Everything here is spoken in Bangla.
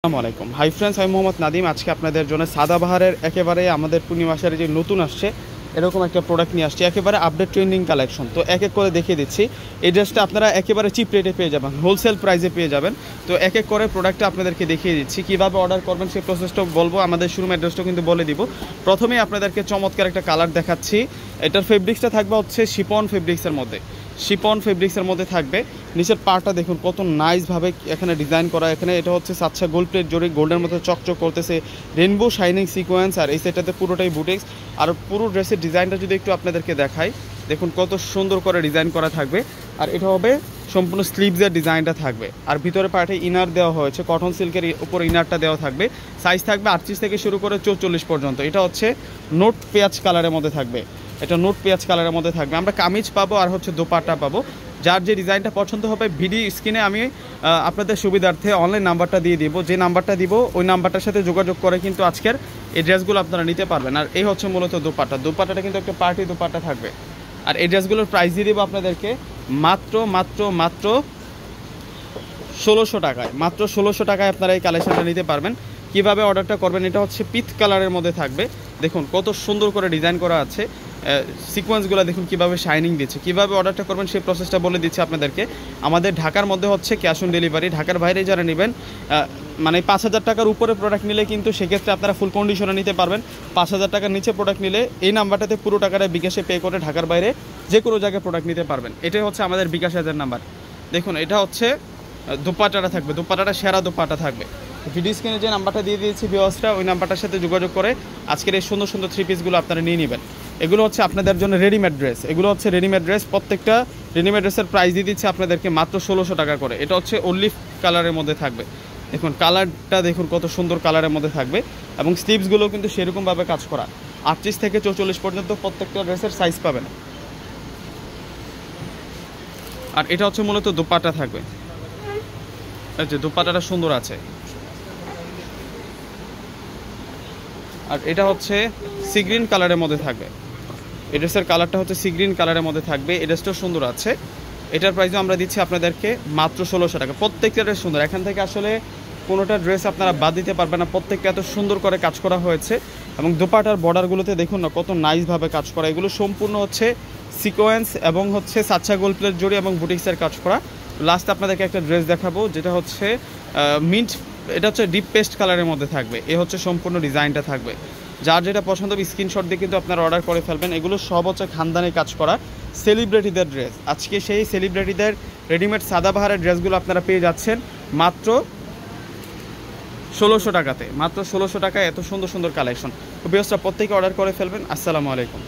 আসসালামু আলাইকুম। হাই ফ্রেন্ডস, আমি মোহাম্মদ নাদিম। আজকে আপনাদের জন্য সাদাবাহারের একেবারে আমাদের পূর্ণিমাসের যে নতুন আসছে এরকম একটা প্রোডাক্ট নিয়ে আসছি, একেবারে আপডেট ট্রেন্ডিং কালেকশন। তো এক এক করে দেখিয়ে দিচ্ছি। এই ড্রেসটা আপনারা একেবারে চিপ রেটে পেয়ে যাবেন, হোলসেল প্রাইসে পেয়ে যাবেন। তো এক এক করে প্রোডাক্টটা আপনাদেরকে দেখিয়ে দিচ্ছি, কীভাবে অর্ডার করবেন সেই প্রসেসটাও বলবো, আমাদের শোরুম অ্যাড্রেসটাও কিন্তু বলে দিব। প্রথমেই আপনাদেরকে চমৎকার একটা কালার দেখাচ্ছি। এটার ফেব্রিক্সটা থাকবে হচ্ছে শিপন ফেব্রিক্সের মধ্যে, শিপন ফেব্রিক্সের মধ্যে থাকবে। নিচের পার্টটা দেখুন কত নাইসভাবে এখানে ডিজাইন করা। এখানে এটা হচ্ছে সাচ্চা গোল্ড প্লেট জড়ি, গোল্ডের মধ্যে চকচক করতেছে, রেনবো শাইনিং সিকোয়েন্স। আর এই সেটটাতে পুরোটাই বুটিক্স। আর পুরো ড্রেসের ডিজাইনটা যদি একটু আপনাদেরকে দেখাই, দেখুন কত সুন্দর করে ডিজাইন করা থাকবে। আর এটা হবে সম্পূর্ণ স্লিভসের ডিজাইনটা থাকবে। আর ভিতরে পার্টে ইনার দেওয়া হয়েছে, কটন সিল্কের উপর ইনারটা দেওয়া থাকবে। সাইজ থাকবে 38 থেকে শুরু করে 44 পর্যন্ত। এটা হচ্ছে নোট পেঁয়াজ কালারের মধ্যে থাকবে, এটা নোট পেঁয়াজ কালারের মধ্যে থাকবে। আমরা কামিজ পাবো আর হচ্ছে দোপাট্টা পাবো। যার যে ডিজাইনটা পছন্দ হবে ভিডিও স্ক্রিনে আমি আপনাদের সুবিধার্থে অনলাইন নাম্বারটা দিয়ে দিব। যে নাম্বারটা দিব ওই নাম্বারটার সাথে যোগাযোগ করে কিন্তু আজকের এই ড্রেসগুলো আপনারা নিতে পারবেন। আর এই হচ্ছে মূলত দোপাট্টা। দোপাট্টাটা কিন্তু একটা পার্টি দোপাট্টা থাকবে। আর এই ড্রেসগুলোর প্রাইস দিয়ে দেবো আপনাদেরকে মাত্র 1600 টাকায়। মাত্র 1600 টাকায় আপনারা এই কালেকশনটা নিতে পারবেন। কিভাবে অর্ডারটা করবেন, এটা হচ্ছে পিচ কালারের মধ্যে থাকবে। দেখুন কত সুন্দর করে ডিজাইন করা আছে, সিকোয়েন্সগুলো দেখুন কীভাবে শাইনিং দিচ্ছে। কীভাবে অর্ডারটা করবেন সেই প্রসেসটা বলে দিচ্ছি আপনাদেরকে। আমাদের ঢাকার মধ্যে হচ্ছে ক্যাশ অন ডেলিভারি। ঢাকার বাইরে যারা নেবেন, মানে 5000 টাকার উপরে প্রোডাক্ট নিলে কিন্তু সেক্ষেত্রে আপনারা ফুল কন্ডিশনে নিতে পারবেন। 5000 টাকার নিচে প্রোডাক্ট নিলে এই নাম্বারটাতে পুরো টাকাটা বিকাশে পে করে ঢাকার বাইরে যে কোনো জায়গায় প্রোডাক্ট নিতে পারবেন। এটাই হচ্ছে আমাদের বিকাশ হাজার নাম্বার। দেখুন এটা হচ্ছে দোপাট্টাটা থাকবে, দোপাট্টাটা সেরা দোপাট্টা থাকবে। ভিডিও স্ক্রিনে যে নাম্বারটা দিয়ে দিয়েছি ভিউয়ার্সরা, ওই নাম্বারটার সাথে যোগাযোগ করে আজকের এই সুন্দর সুন্দর থ্রি পিসগুলো আপনারা নিয়ে নেবেন। এগুলো হচ্ছে আপনাদের জন্য রেডিমেড ড্রেস, এগুলো হচ্ছে রেডিমেড ড্রেস। প্রত্যেকটা রেডিমেড ড্রেসের প্রাইস দিয়ে দিচ্ছে আপনাদেরকে মাত্র 1600 টাকা করে। এটা হচ্ছে অলিভ কালারের মধ্যে থাকবে। দেখুন কালারটা দেখুন কত সুন্দর কালারের মধ্যে থাকবে। এবং স্লিভসগুলো কিন্তু সেরকমভাবে কাজ করা। 38 থেকে 44 পর্যন্ত প্রত্যেকটা ড্রেসের সাইজ পাবেন। আর এটা হচ্ছে মূলত দোপাট্টা থাকবে, এই যে দোপাট্টাটা সুন্দর আছে। আর এটা হচ্ছে সি গ্রিন কালারের মধ্যে থাকবে। এই ড্রেসের কালারটা হচ্ছে সি গ্রিন কালারের মধ্যে থাকবে। এই ড্রেসটাও সুন্দর আছে। এটার প্রাইসও আমরা দিচ্ছি আপনাদেরকে মাত্র 1600 টাকা। প্রত্যেকটা ড্রেস সুন্দর, এখান থেকে আসলে কোনোটা ড্রেস আপনারা বাদ দিতে পারবেন না। প্রত্যেকটা এত সুন্দর করে কাজ করা হয়েছে। এবং দোপাট্টার বর্ডারগুলোতে দেখুন না কত নাইসভাবে কাজ করা। এগুলো সম্পূর্ণ হচ্ছে সিকোয়েন্স এবং হচ্ছে সাচ্চা গোল্ড প্লেট জড়ি এবং বুটিক্সের কাজ করা। লাস্ট আপনাদেরকে একটা ড্রেস দেখাবো, যেটা হচ্ছে মিন্ট, এটা হচ্ছে ডিপ পেস্ট কালারের মধ্যে থাকবে। এ হচ্ছে সম্পূর্ণ ডিজাইনটা থাকবে। যার যেটা পছন্দ হবে স্ক্রিনশট দিয়ে কিন্তু আপনারা অর্ডার করে ফেলবেন। এগুলো সব হচ্ছে খানদানি কাজ করা সেলিব্রিটিদের ড্রেস। আজকে সেই সেলিব্রিটিদের রেডিমেড সাদাবাহারের ড্রেসগুলো আপনারা পেয়ে যাচ্ছেন মাত্র 1600 টাকাতে। মাত্র 1600 টাকায় এত সুন্দর সুন্দর কালেকশন। তো ভিউয়ার্সরা প্রত্যেকে অর্ডার করে ফেলবেন। আসসালামু আলাইকুম।